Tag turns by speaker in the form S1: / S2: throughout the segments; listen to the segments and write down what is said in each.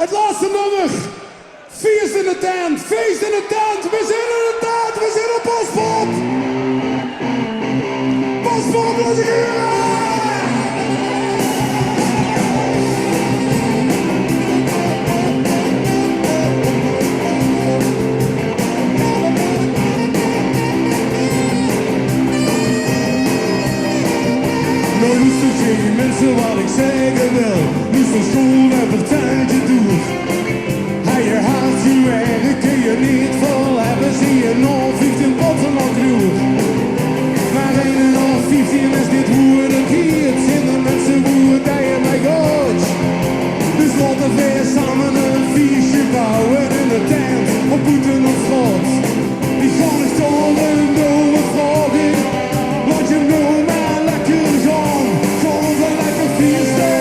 S1: Het laatste nummer. Feest in de tent, feest in de tent. We zijn in de tent, we zijn op Paspoort. Paspoort, laat ik hier. Nou luister je mensen wat ik zeggen wil. Nu van school en partijtje doe. Hij je haast je werk kun je niet vol hebben. Zie je nog 15 potten nog genoeg. Maar 1,5, 15 is dit hoe het hier. Zijn de mensen hoe het dat je mij gaat. Dus laten we samen een feestje bouwen in de tent. Op boeten of slot. Die gaan ik storen door het vragen. Laat je nou maar lekker gaan. Gewoon zo lekker feesten.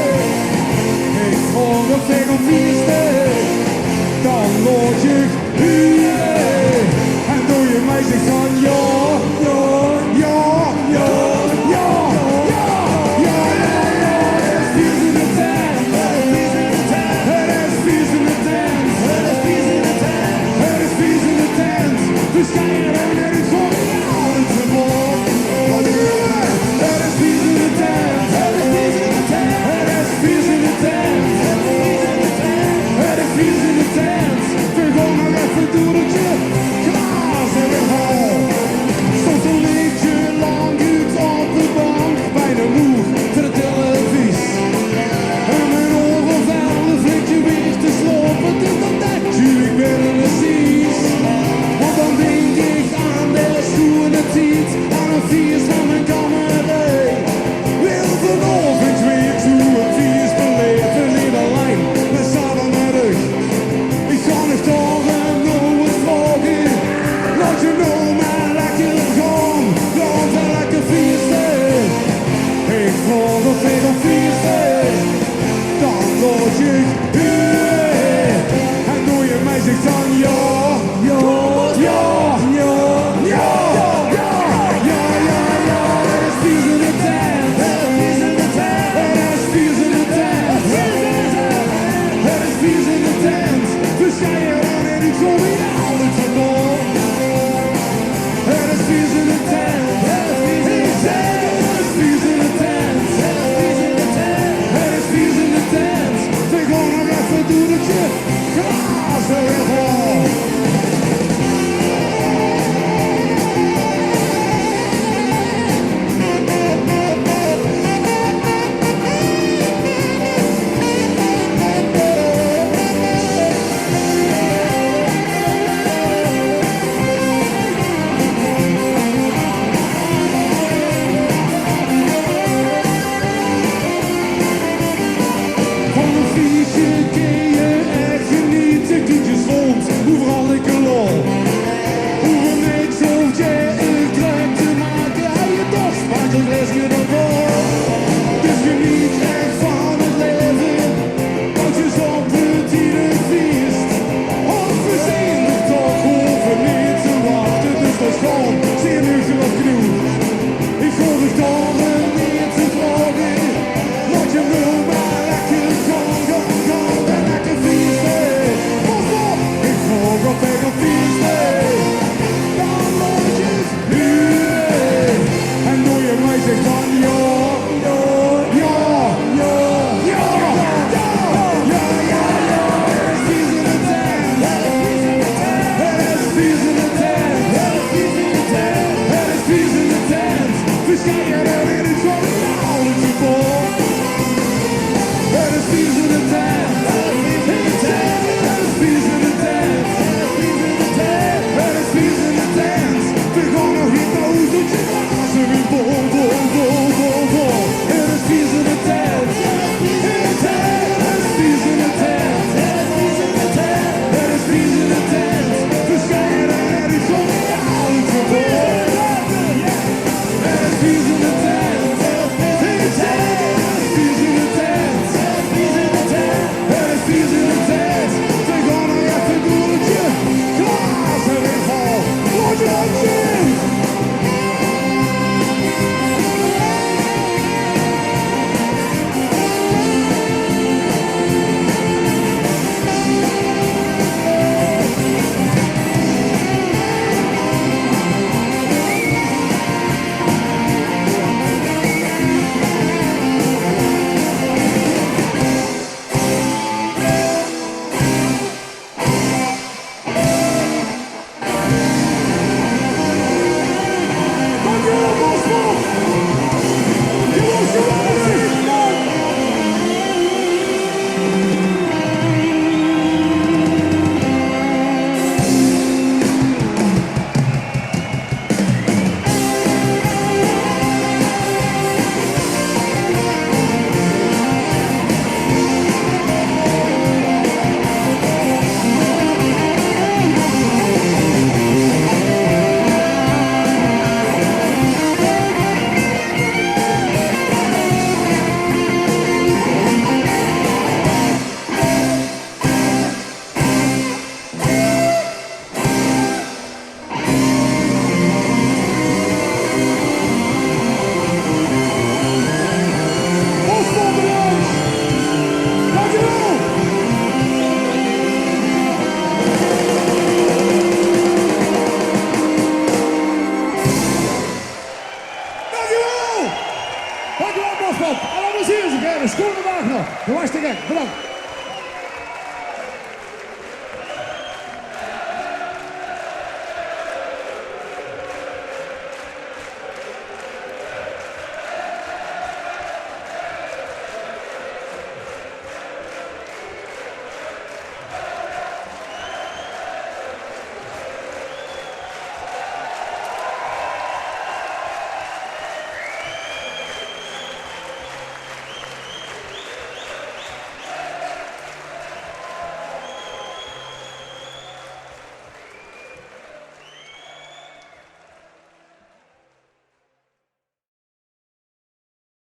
S1: Ik vraag of ik op feesten. Dan laat je huren. En doe je mij zegt van ja, ja, ja, ja, ja, ja, ja, ja, ja. Het is feest in de tent. Het is feest in de tent. Het is feest in de tent. Het is feest in de tent. Dus ga je er naar het voor jou te worden. Wat doe je? Het is feest in de tent. Het is feest in de tent. Het is feest in de tent. Het is feest in de tent. We gaan nog even door het je. Klaar zijn we al. Soms een liedje lang uit op de bank. Bijna moe voor de televisie. En mijn ogen vallen flikje weer te slopen. Het is dan natuurlijk weer precies. Want dan denk ik aan de schoenen tijd. Aan een feest van mijn kamerij. Wil vanavond weer toe een feest beleven. Niet alleen, maar samen met u. Ik ga niet door en nooit vragen. Laat je nou maar lekker gaan. Laat we lekker feesten. Ik vraag of ik op feesten. Dan laat je